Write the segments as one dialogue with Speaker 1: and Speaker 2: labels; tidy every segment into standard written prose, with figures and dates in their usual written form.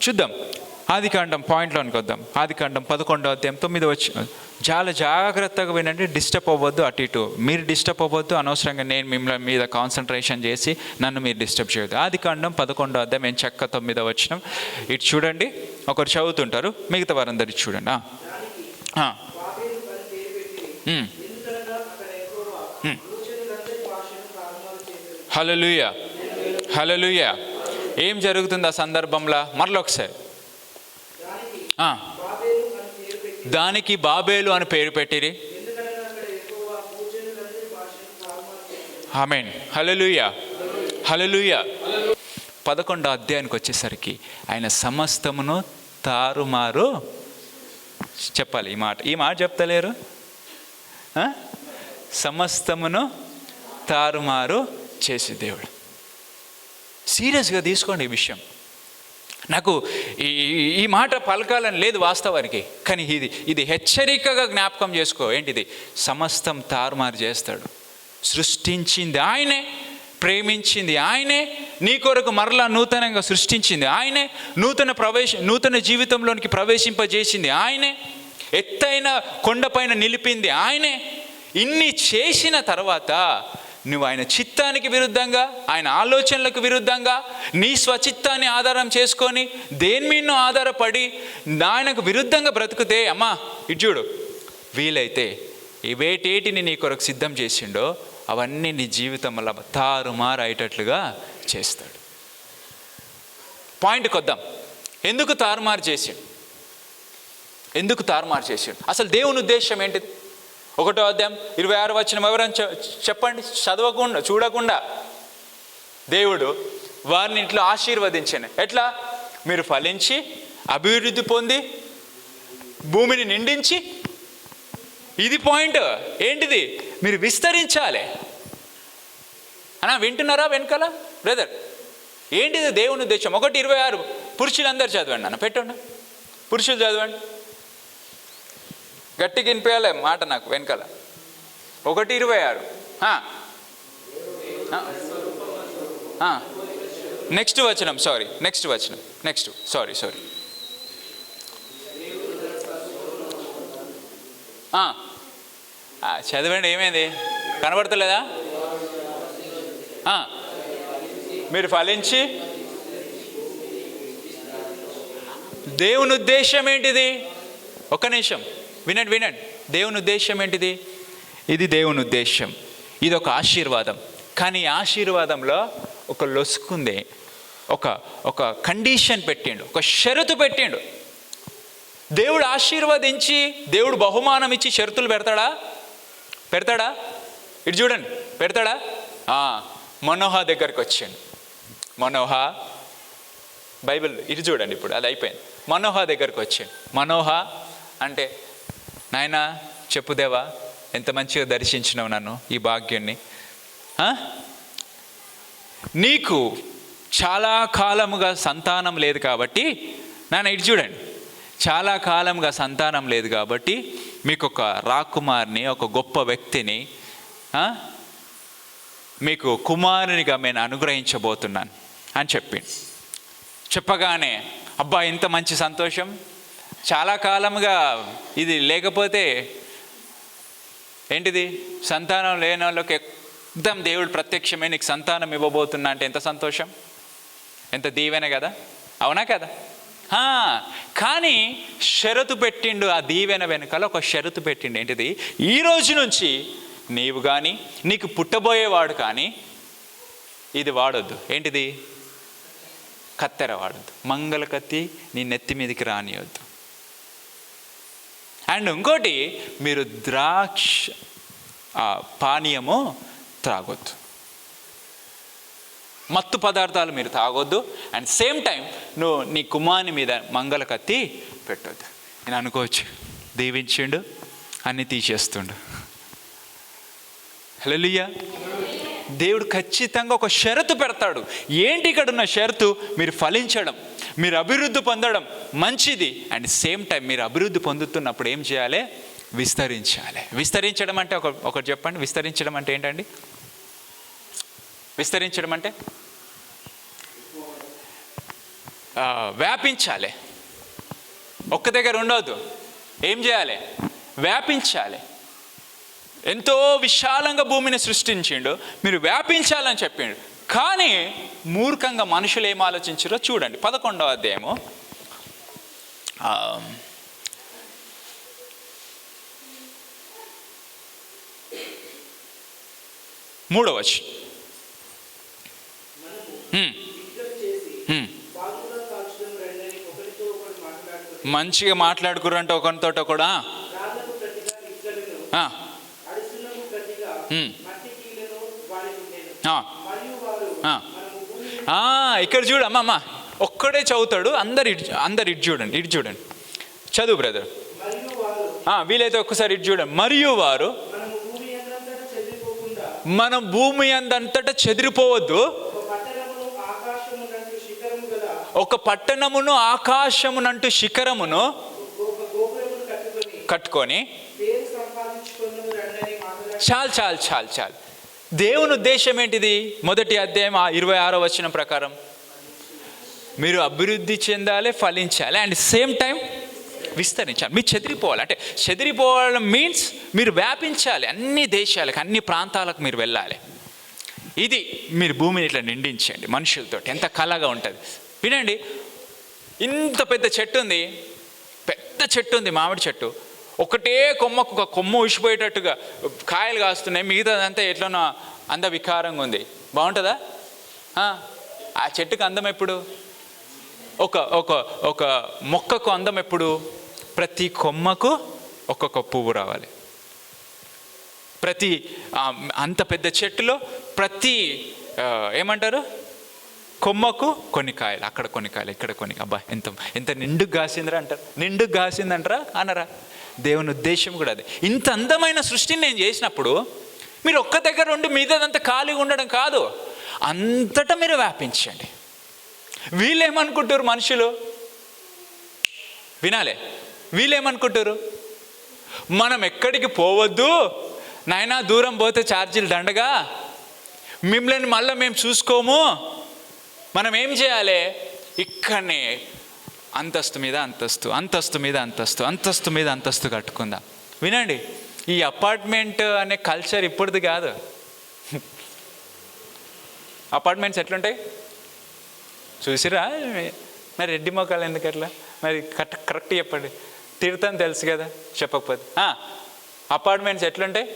Speaker 1: చూద్దాం. ఆదికాండం పాయింట్లోనికి వద్దాం. ఆదికాండం 11వ అధ్యాయం 9వ వచనం. చాలా జాగ్రత్తగా వినండి, డిస్టర్బ్ అవ్వద్దు. అటు ఇటు మీరు డిస్టర్బ్ అవ్వద్దు. అనవసరంగా నేను మిమ్మల్ని మీద కాన్సన్ట్రేషన్ చేసి నన్ను మీరు డిస్టర్బ్ చేయొద్దు. ఆదికాండం 11వ అధ్యాయం నేను చక్క 9వ వచనం. ఇటు చూడండి, ఒకరు చదువుతుంటారు, మిగతా వారందరూ చూడండి. హల్లెలూయా, హల్లెలూయా. ఏం జరుగుతుంది ఆ సందర్భంలో? మరొకసారి, దానికి బాబేలు అని పేరు పెట్టిరి. ఆమేన్, హల్లెలూయా, హల్లెలూయా. 11వ అధ్యాయానికి వచ్చేసరికి ఆయన సమస్తమును తారుమారు చెప్పాలి. ఈ మాట చెప్తలేరు. సమస్తమును తారుమారు చేసి దేవుడు. సీరియస్గా తీసుకోండి ఈ విషయం. నాకు ఈ మాట పలకాలని లేదు వాస్తవానికి, కానీ ఇది హెచ్చరికగా జ్ఞాపకం చేసుకో. ఏంటిది? సమస్తం తారుమారు చేస్తాడు. సృష్టించింది ఆయనే, ప్రేమించింది ఆయనే, నీ కొరకు మరలా నూతనంగా సృష్టించింది ఆయనే, నూతన జీవితంలోనికి ప్రవేశింపజేసింది ఆయనే, ఎత్తైన కొండపైన నిలిపింది ఆయనే. ఇన్ని చేసిన తర్వాత నువ్వు ఆయన చిత్తానికి విరుద్ధంగా, ఆయన ఆలోచనలకు విరుద్ధంగా, నీ స్వచిత్తాన్ని ఆధారం చేసుకొని దేని మీదనో ఆధారపడి ఆయనకు విరుద్ధంగా బ్రతుకుతే, అమ్మా ఇటు చూడు, వీలైతే ఇవేటేటిని నీ కొరకు సిద్ధం చేసిండో అవన్నీ నీ జీవితంలో తారుమారు అయ్యేటట్లుగా చేస్తాడు. పాయింట్కి వద్దాం. ఎందుకు తారుమారు చేసిండు? ఎందుకు తారుమారు చేసిండు? అసలు దేవుని ఉద్దేశం ఏంటిది? 1వ అధ్యాయం 26వ వచనం ఎవరైనా చెప్పండి. చదవకుండా చూడకుండా దేవుడు వారిని ఇట్లా ఆశీర్వదించాను. ఎట్లా? మీరు ఫలించి అభివృద్ధి పొంది భూమిని నిండించి. ఇది పాయింట్. ఏంటిది? మీరు విస్తరించాలి. అన్నా వింటున్నారా వెనకాల బ్రదర్? ఏంటిది దేవుని ఉద్దేశం? 1:26 పురుషులందరూ చదవండి. అన్న పెట్టండి, పురుషులు చదవండి, గట్టిగా వినిపించాలి మాట నాకు వెనకాల. 1:26. నెక్స్ట్ వచనం, నెక్స్ట్ వచనం, సారీ చదవండి. ఏమైంది? కనబడతలేదా? మీరు ఫలించి. దేవుని ఉద్దేశం ఏంటిది? ఒక్క నిమిషం వినండి. దేవుని ఉద్దేశం ఏంటిది? ఇది దేవుని ఉద్దేశం. ఇది ఒక ఆశీర్వాదం. కానీ ఈ ఆశీర్వాదంలో ఒక లొసుకుంది. ఒక కండిషన్ పెట్టిండు, ఒక షరతు పెట్టిండు. దేవుడు ఆశీర్వదించి, దేవుడు బహుమానం ఇచ్చి షరతులు పెడతాడా? ఇటు చూడండి, పెడతాడా? మనోహ దగ్గరికి వచ్చాడు. మనోహ, బైబిల్ ఇటు చూడండి. ఇప్పుడు అది అయిపోయింది. మనోహ దగ్గరికి వచ్చాడు. మనోహ అంటే, నాయనా చెప్పుదేవా, ఎంత మంచిగా దర్శించినావు నన్ను, ఈ భాగ్యాన్ని. నీకు చాలా కాలముగా సంతానం లేదు కాబట్టి, నాన్న ఇటు చూడండి, చాలా కాలంగా సంతానం లేదు కాబట్టి మీకు ఒక రాకుమార్ని, ఒక గొప్ప వ్యక్తిని, మీకు కుమారునిగా నేను అనుగ్రహించబోతున్నాను అని చెప్పిండు. చెప్పగానే అబ్బా ఇంత మంచి సంతోషం, చాలా కాలంగా ఇది లేకపోతే ఏంటిది, సంతానం లేని వాళ్ళకి ఎక్దం దేవుడు ప్రత్యక్షమే నీకు సంతానం ఇవ్వబోతున్నా అంటే ఎంత సంతోషం, ఎంత దీవెన కదా, అవునా కదా? కానీ షరతు పెట్టిండు. ఆ దీవెన వెనకాల ఒక షరతు పెట్టిండు. ఏంటిది? ఈ రోజు నుంచి నీవు కానీ, నీకు పుట్టబోయేవాడు కానీ ఇది వాడొద్దు. ఏంటిది? కత్తెర వాడద్దు, మంగళ కత్తి నీ నెత్తి మీదకి రానియొద్దు. అండ్ ఇంకోటి, మీరు ద్రాక్ష పానీయము త్రాగొద్దు, మత్తు పదార్థాలు మీరు తాగొద్దు. అండ్ సేమ్ టైం నువ్వు నీ కుమారుని మీద మంగళ కత్తి పెట్టొద్దు. నేను అనుకోవచ్చు, దీవించిండు, అన్నీ తీసేస్తుండు. హల్లెలూయా. దేవుడు ఖచ్చితంగా ఒక షరతు పెడతాడు. ఏంటి ఇక్కడ ఉన్న షరతు? మీరు ఫలించడం, మీరు అభివృద్ధి పొందడం మంచిది. అండ్ సేమ్ టైం మీరు అభివృద్ధి పొందుతున్నప్పుడు ఏం చేయాలి? విస్తరించాలి. విస్తరించడం అంటే ఒకటి చెప్పండి. విస్తరించడం అంటే ఏంటండి? విస్తరించడం అంటే వ్యాపించాలి. ఒక్క దగ్గర ఉండవద్దు. ఏం చేయాలి? వ్యాపించాలి. ఎంతో విశాలంగా భూమిని సృష్టించిండు, మీరు వ్యాపించాలని చెప్పిండు. కానీ మూర్ఖంగా మనుషులు ఏం ఆలోచించారో చూడండి. 11వ అధ్యాయము 3వ వచనం. మంచిగా మాట్లాడుకురంటే ఒకరితో కూడా ఇక్కడ చూడు అమ్మమ్మ, ఒక్కడే చదువుతాడు, అందరు ఇటు చూడండి, ఇటు చూడండి, చదువు బ్రదర్. వీలైతే ఒక్కసారి ఇటు చూడండి. మరియు వారు మనం భూమి అందంతటా చెదిరిపోవద్దు, ఒక పట్టణమును ఆకాశమునంటూ శిఖరమును కట్టుకొని. చాలు చాలు చాలు చాలు. దేవుని ఉద్దేశం ఏంటిది? మొదటి అధ్యాయం 26వ వచనం ప్రకారం మీరు అభివృద్ధి చెందాలి, ఫలించాలి, అండ్ సేమ్ టైం విస్తరించాలి. మీరు చెదిరిపోవాలి. అంటే చెదిరిపోవడం మీన్స్ మీరు వ్యాపించాలి, అన్ని దేశాలకు, అన్ని ప్రాంతాలకు మీరు వెళ్ళాలి. ఇది మీరు భూమిని ఇట్లా నిండించండి మనుషులతో. ఎంత కళగా ఉంటుంది వినండి. ఇంత పెద్ద చెట్టు ఉంది, పెద్ద చెట్టు ఉంది, మామిడి చెట్టు. ఒకటే కొమ్మకు ఒక కొమ్మ ఉసిపోయేటట్టుగా కాయలు కాస్తున్నాయి, మిగతాదంతా ఎట్లనో అందవికారంగా ఉంది. బాగుంటుందా? ఆ చెట్టుకు అందం ఎప్పుడు? ఒక ఒక ఒక మొక్కకు అందం ఎప్పుడు? ప్రతి కొమ్మకు ఒక్కొక్క పువ్వు రావాలి. ప్రతి అంత పెద్ద చెట్టులో ప్రతి ఏమంటారు, కొమ్మకు కొన్ని కాయలు, అక్కడ కొన్ని కాయలు, ఇక్కడ కొన్ని. అబ్బా ఎంత ఎంత నిండుగా కాసిందిరా అంటారు. నిండుగా కాసిందంటారా అనరా? దేవుని ఉద్దేశం కూడా అదే. ఇంత అందమైన సృష్టిని నేను చేసినప్పుడు మీరు ఒక్క దగ్గర ఉండి మీదంతా ఖాళీగా ఉండడం కాదు, అంతటా మీరు వ్యాపించండి. వీళ్ళేమనుకుంటారు మనుషులు? వినాలే, వీళ్ళేమనుకుంటారు? మనం ఎక్కడికి పోవద్దు నాయనా, దూరం పోతే ఛార్జీలు దండగా, మిమ్మల్ని మళ్ళీ మేము చూసుకోము, మనం ఏం చేయాలి? ఇక్కడనే అంతస్తు మీద అంతస్తు, అంతస్తు మీద అంతస్తు, అంతస్తు మీద అంతస్తు కట్టుకుందాం. వినండి, ఈ అపార్ట్మెంట్ అనే కల్చర్ ఇప్పుడుది కాదు. అపార్ట్మెంట్స్ ఎట్లుంటాయి చూసిరా? మరి రెడ్డి మొక్కలు ఎందుకు అట్లా? మరి కరెక్ట్ చెప్పండి, తిడతాను తెలుసు కదా చెప్పకపోతే. అపార్ట్మెంట్స్ ఎట్లుంటాయి?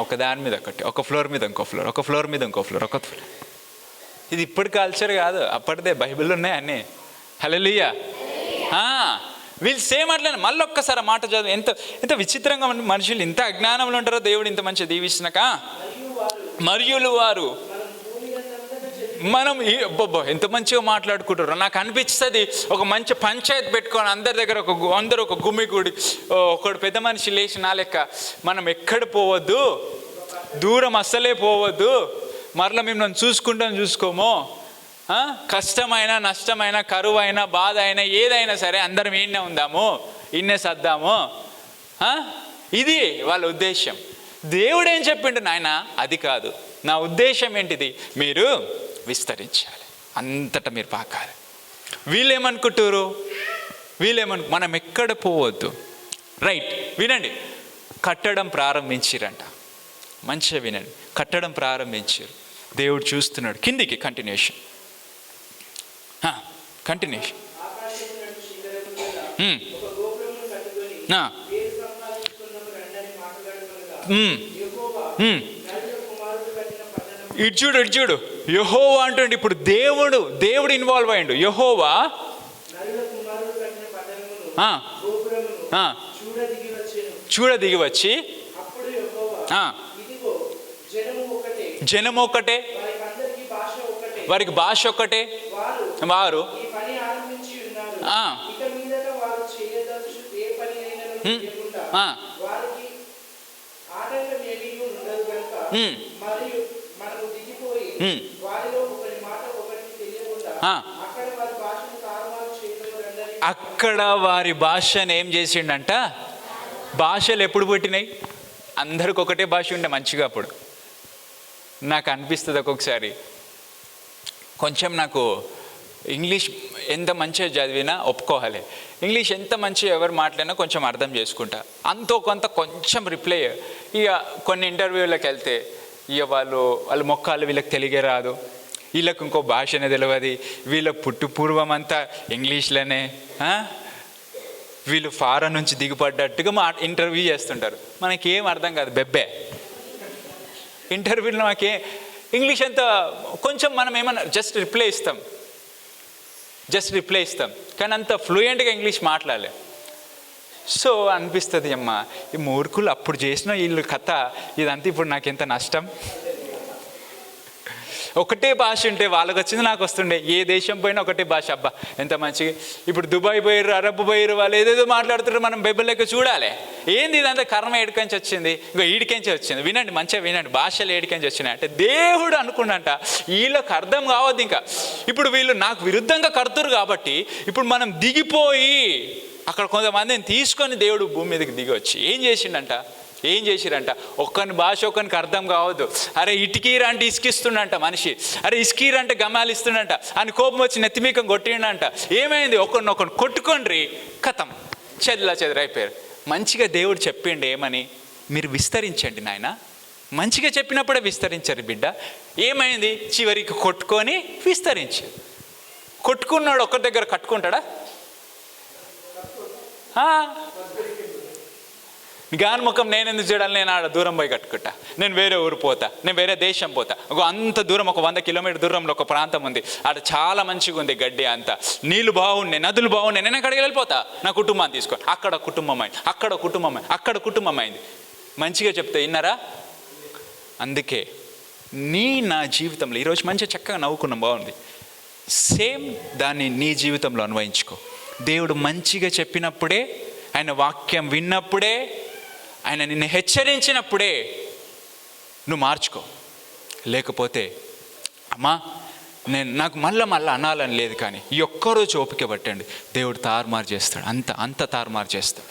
Speaker 1: ఒక దాని మీద ఒకటి, ఒక ఫ్లోర్ మీద ఇంకో ఫ్లోర్, ఒక ఫ్లోర్ మీద ఇంకో ఫ్లోర్, ఒక ఫ్లోర్. ఇది ఇప్పుడు కల్చర్ కాదు, అప్పటిదే. బైబిల్లో ఉన్నాయి అన్నీ. హల్లెలూయా. వీళ్ళు సేమ్ అట్లనే. మళ్ళీ ఒక్కసారి మాట చదువు. ఎంత ఎంత విచిత్రంగా మనుషులు ఇంత అజ్ఞానంలో ఉంటారో. దేవుడు ఇంత మంచి దీవించినాక, మరియులు వారు మనం ఎంత మంచిగా మాట్లాడుకుంటారు. నాకు అనిపిస్తుంది ఒక మంచి పంచాయతీ పెట్టుకొని అందరి దగ్గర అందరూ ఒక గుమిగూడి, ఒకడు పెద్ద మనిషి లేచి నా లెక్క, మనం ఎక్కడ పోవద్దు, దూరం అస్సలే పోవద్దు, మరలా మిమ్మల్ని చూసుకోమో, కష్టమైన నష్టమైన కరువు అయినా బాధ అయినా ఏదైనా సరే అందరం ఈయనే ఉందాము, ఈయనే సర్దాము. ఇది వాళ్ళ ఉద్దేశం. దేవుడు ఏం చెప్పిండు? నాయన అది కాదు, నా ఉద్దేశం ఏంటిది? మీరు విస్తరించాలి, అంతటా మీరు పాకాలి. వీళ్ళేమనుకుంటారు? మనం ఎక్కడ పోవద్దు. రైట్, వినండి. కట్టడం ప్రారంభించిరంట. మంచిగా వినండి, కట్టడం ప్రారంభించారు. దేవుడు చూస్తున్నాడు. కిందికి కంటిన్యూషన్. ఇటు చూడు యెహోవా అంటుండే. ఇప్పుడు దేవుడు ఇన్వాల్వ్ అయ్యిండు. యెహోవా చూడ దిగి వచ్చి, జనం ఒకటే, వారికి భాష ఒక్కటే, వారు అక్కడ వారి భాషను ఏం చేసిండంట? భాషలు ఎప్పుడు పుట్టినాయి? అందరికి ఒకటే భాష ఉండే మంచిగా. అప్పుడు నాకు అనిపిస్తుంది ఒక్కొక్కసారి, కొంచెం నాకు ఇంగ్లీష్ ఎంత మంచిగా చదివినా ఒప్పుకోవాలి, ఇంగ్లీష్ ఎంత మంచిగా ఎవరు మాట్లాడినా కొంచెం అర్థం చేసుకుంటా, అంతో కొంత కొంచెం రిప్లై. ఇక కొన్ని ఇంటర్వ్యూలకు వెళ్తే ఇక వాళ్ళ మొక్కలు వీళ్ళకి తెలుగే రాదు, వీళ్ళకు ఇంకో భాషనే తెలియదు, వీళ్ళ పుట్టుపూర్వం అంతా ఇంగ్లీష్లోనే, వీళ్ళు ఫారెన్ నుంచి దిగుపడ్డట్టుగా ఇంటర్వ్యూ చేస్తుంటారు. మనకేం అర్థం కాదు, బెబ్బే ఇంటర్వ్యూలో. మాకే ఇంగ్లీష్ అంతా కొంచెం మనం ఏమన్నా జస్ట్ రిప్లై ఇస్తాం కానీ అంత ఫ్లూయెంట్గా ఇంగ్లీష్ మాట్లాడలే. సో అనిపిస్తుంది, అమ్మ ఈ మూర్ఖులు అప్పుడు చేసిన వీళ్ళు కథ ఇదంతా ఇప్పుడు నాకు ఎంత నష్టం. ఒకటే భాష ఉంటే వాళ్ళకి వచ్చింది నాకు వస్తుండే, ఏ దేశం పోయినా ఒకటే భాష. అబ్బా ఎంత మంచిగా. ఇప్పుడు దుబాయ్ పోయిర్రు, అరబ్ పోయిర్రు, వాళ్ళు ఏదేదో మాట్లాడుతున్నారు, మనం బెబ్బలెక్క చూడాలి. ఏంది ఇదంతా కర్మ ఏడికంచి వచ్చింది, ఇంకో ఈడికెంచి వచ్చింది. వినండి, మంచిగా వినండి, భాషలు ఏడికంచి వచ్చినాయి అంటే దేవుడు అనుకున్నంట వీళ్ళకి అర్థం కావద్దు. ఇంకా ఇప్పుడు వీళ్ళు నాకు విరుద్ధంగా కడుతురు కాబట్టి ఇప్పుడు మనం దిగిపోయి అక్కడ కొంతమందిని తీసుకొని దేవుడు భూమి మీదకి దిగి వచ్చి ఏం చేసిరంట, ఒక్కని భాష ఒక్కనికి అర్థం కావద్దు. అరే ఇటుకీర అంటే ఇసుకిస్తుండంట మనిషి, అరే ఇసుకీర అంటే గమాలిస్తుండంట అని కోపం వచ్చి నెత్తిమీకం కొట్టిండంట. ఏమైంది, ఒకరినొకరిని కొట్టుకోండి, కథం చెదరైపోయారు. మంచిగా దేవుడు చెప్పిండు ఏమని, మీరు విస్తరించండి నాయన. మంచిగా చెప్పినప్పుడే విస్తరించారు బిడ్డ. ఏమైంది, చివరికి కొట్టుకొని విస్తరించారు. కొట్టుకున్నాడు ఒక్కరి దగ్గర కట్టుకుంటాడా? గాని ముఖం నేను ఎందుకు చూడాలి, నేను ఆడ దూరం పోయి కట్టుకుంటా, నేను వేరే ఊరు పోతా, నేను వేరే దేశం పోతా. అంత దూరం ఒక 100 కిలోమీటర్ దూరంలో ఒక ప్రాంతం ఉంది, ఆడ చాలా మంచిగా ఉంది గడ్డి, అంతా నీళ్ళు బాగున్నాయి, నదులు బాగున్నాయి, నేను అక్కడికి వెళ్ళిపోతా, నా కుటుంబాన్ని తీసుకొని. అక్కడ కుటుంబం అయింది. మంచిగా చెప్తే విన్నారా? అందుకే నా జీవితంలో ఈరోజు మంచిగా చక్కగా నవ్వుకున్నాం, బాగుంది. సేమ్ దాన్ని నీ జీవితంలో అన్వయించుకో. దేవుడు మంచిగా చెప్పినప్పుడే, ఆయన వాక్యం విన్నప్పుడే, ఆయన నిన్ను హెచ్చరించినప్పుడే నువ్వు మార్చుకో. లేకపోతే అమ్మా నాకు మళ్ళా అనాలని లేదు, కానీ ఈ ఒక్కరోజు ఓపిక పట్టండి, దేవుడు తారుమారు చేస్తాడు, అంత తారుమారు చేస్తాడు.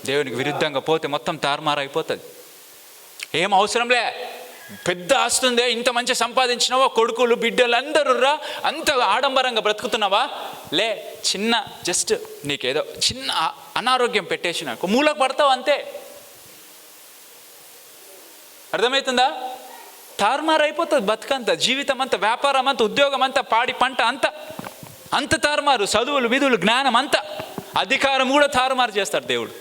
Speaker 1: దేవునికి విరుద్ధంగా పోతే మొత్తం తారుమారు అయిపోతుంది. ఏం అవసరంలే, పెద్ద ఆస్తుందే, ఇంత మంచి సంపాదించినావా, కొడుకులు బిడ్డలు అందరూ రా, అంత ఆడంబరంగా బ్రతుకుతున్నావా, లే చిన్న జస్ట్ నీకేదో చిన్న అనారోగ్యం పెట్టేసిన మూలకు పడతావు అంతే. అర్థమవుతుందా? తారుమారు అయిపోతుంది బతుకంతా, జీవితం అంతా, వ్యాపారం అంతా, ఉద్యోగం అంతా, పాడి పంట అంత తారుమారు, చదువులు విధులు జ్ఞానం అంతా, అధికారం కూడా తారుమారు చేస్తాడు దేవుడు.